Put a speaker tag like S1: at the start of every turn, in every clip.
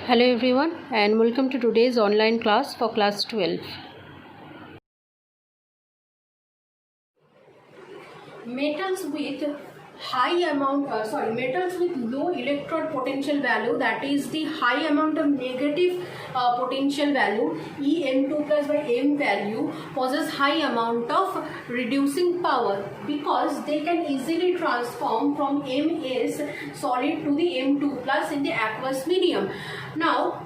S1: Hello everyone and welcome to today's online class for class 12.
S2: Metals with metals with low electrode potential value, that is the high amount of negative potential value, Em2 plus by M value, possess high amount of reducing power because they can easily transform from Ms solid to the M2 plus in the aqueous medium. Now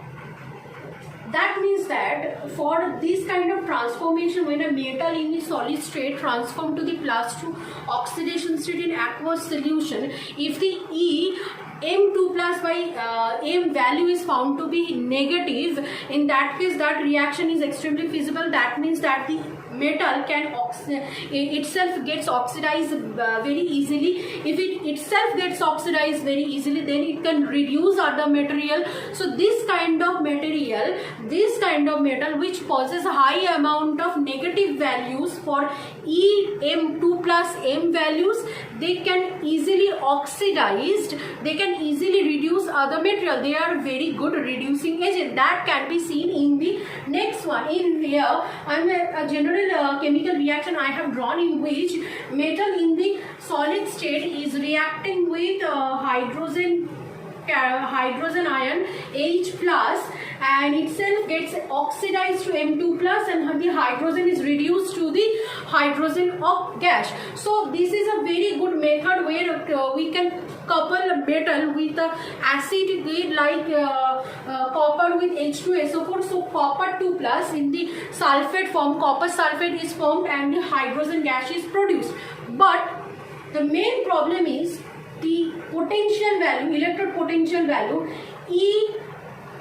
S2: that means that for this kind of transformation, when a metal in the solid state transform to the plus 2 oxidation state in aqueous solution, if the M2 plus by M value is found to be negative, in that case that reaction is extremely feasible. That means that the metal can itself gets oxidized very easily. If it itself gets oxidized very easily, then it can reduce other material. So this kind of metal which possesses a high amount of negative values for Em2 plus M values, they can easily oxidized, they can easily reduce other material. They are very good reducing agent. That can be seen in the next one. In here a general chemical reaction I have drawn, in which metal in the solid state is reacting with hydrogen ion H plus, and itself gets oxidized to M2 plus, and the hydrogen is reduced to the hydrogen of gas. So this is a very good method where we can couple a metal with a acid like copper with H2SO4. So copper 2 plus in the sulfate form, copper sulfate is formed and the hydrogen gas is produced. But the main problem is the potential value, electrode potential value,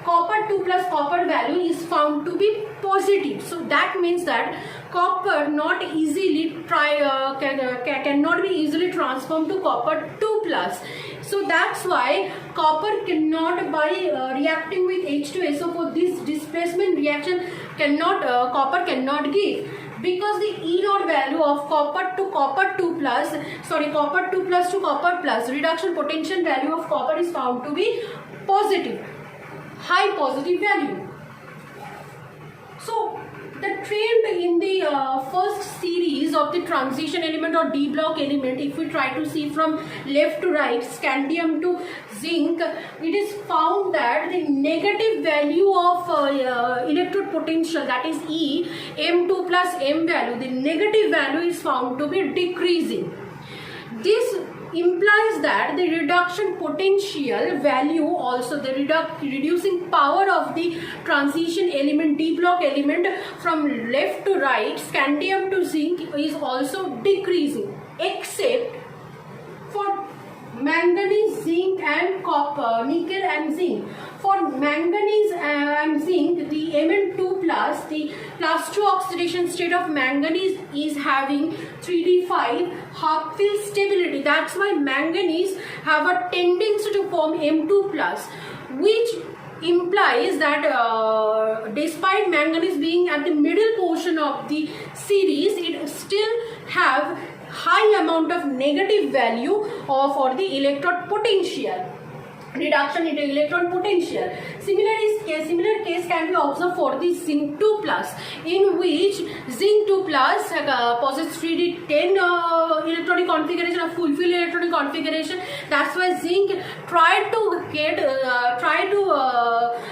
S2: copper 2 plus copper value is found to be positive. So that means that copper not easily cannot be easily transformed to copper 2 plus. So that's why copper cannot, by reacting with H2SO4, this displacement reaction cannot copper cannot give, because the E naught value of copper to copper 2 plus to copper plus reduction potential value of copper is found to be positive, high positive value. So the trend in the first series of the transition element or D block element, if we try to see from left to right, scandium to zinc, it is found that the negative value of electrode potential, that is E, M2 plus M value, the negative value is found to be decreasing. This implies that the reduction potential value, also the reducing power of the transition element, D block element, from left to right, scandium to zinc, is also decreasing, except for manganese, zinc and copper, nickel and zinc. For manganese and zinc, the Mn2 plus, the plus 2 oxidation state of manganese is having 3d5 half fill stability. That's why manganese have a tendency to form M2 plus, which implies that despite manganese being at the middle portion of the series, it still have high amount of negative value for the electrode potential, reduction in the electron potential. Similar case can be observed for the zinc 2 plus, in which zinc 2 plus possesses 3d10 electronic configuration, a fulfilled electronic configuration. That's why zinc tried to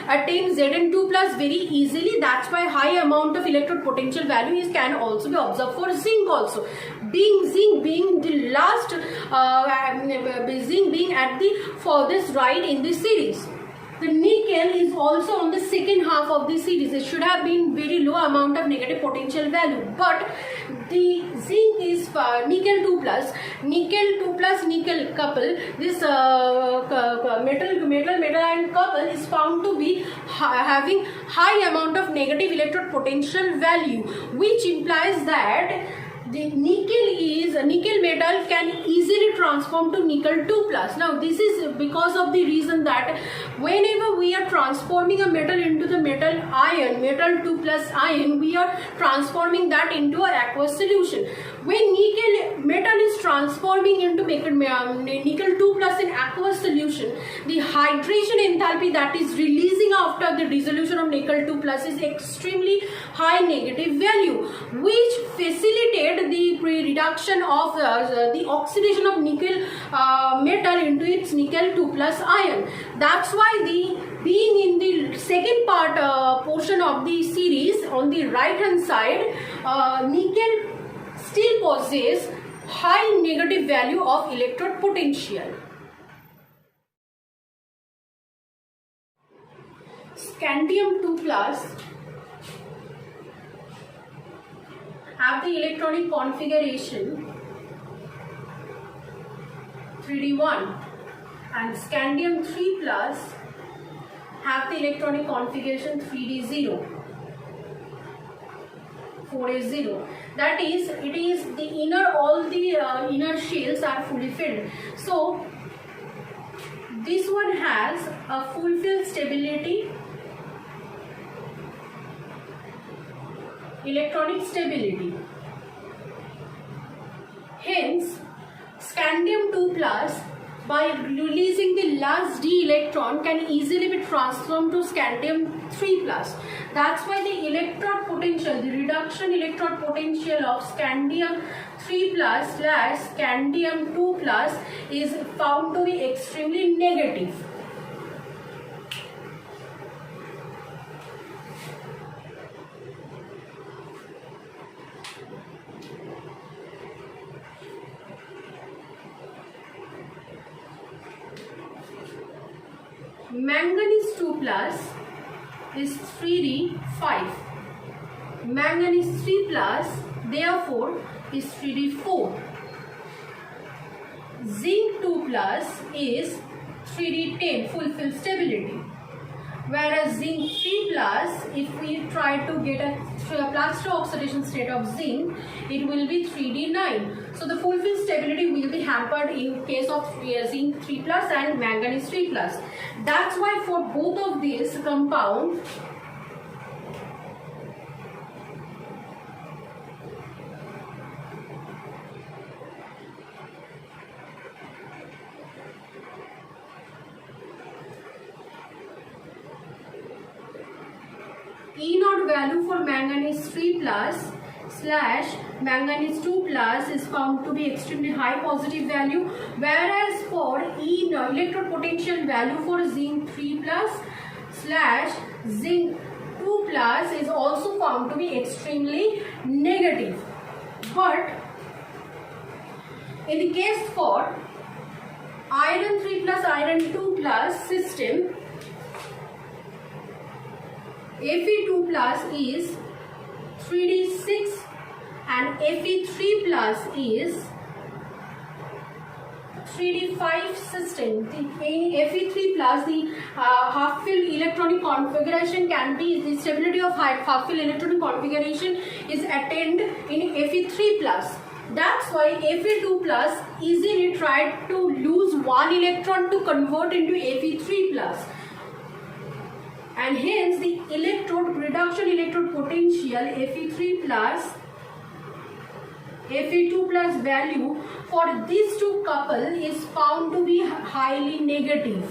S2: attain Zn2 plus very easily. That's why high amount of electrode potential value can also be observed for zinc also. Zinc being the last, zinc being at the furthest right in this series. The nickel is also on the second half of the series. It should have been very low amount of negative potential value, but the zinc is nickel 2 plus nickel couple. This metal and couple is found to be having high amount of negative electrode potential value, which implies that the nickel metal can easily transform to nickel 2 plus. Now this is because of the reason that whenever we are transforming a metal into the metal 2 plus ion, we are transforming that into an aqueous solution. When nickel metal is transforming into nickel 2 plus in aqueous solution, the hydration enthalpy that is releasing after the dissolution of nickel 2 plus is extremely high negative value, which facilitate the reduction of the oxidation of nickel metal into its nickel 2 plus ion. That's why being in the second part portion of the series on the right hand side, nickel still possesses high negative value of electrode potential. Scandium 2 plus have the electronic configuration 3d1 and scandium 3 plus have the electronic configuration 3d0, 4s0. That is, it is the inner, all the inner shells are fully filled. So this one has a fulfilled stability, electronic stability. Hence, scandium 2 plus by releasing the last d electron can easily be transformed to scandium 3 plus. That's why the electrode potential, the reduction electrode potential of scandium 3 plus slash scandium 2 plus is found to be extremely negative. Manganese 2 plus is 3d5. Manganese 3 plus therefore is 3d4. Zinc 2 plus is 3d10, fulfilled stability. Whereas zinc 3 plus, if we try to get a plaster oxidation state of zinc, it will be 3d9. So the fulfilled stability will be hampered in case of zinc 3 plus and manganese 3 plus. That's why for both of these compound, E0 value for manganese 3 plus slash manganese 2 plus is found to be extremely high positive value, whereas for E0 electrode potential value for zinc 3 plus slash zinc 2 plus is also found to be extremely negative. But in the case for iron 3 plus iron 2 plus system, Fe2 plus is 3d6 and Fe3 plus is 3d5 system. In Fe3 plus, the half-filled electronic configuration can be, the stability of half-filled electronic configuration is attained in Fe3 plus. That's why Fe2 plus easily tried to lose one electron to convert into Fe3 plus. And hence the electrode reduction electrode potential Fe3 plus Fe2 plus value for these two couple is found to be highly negative.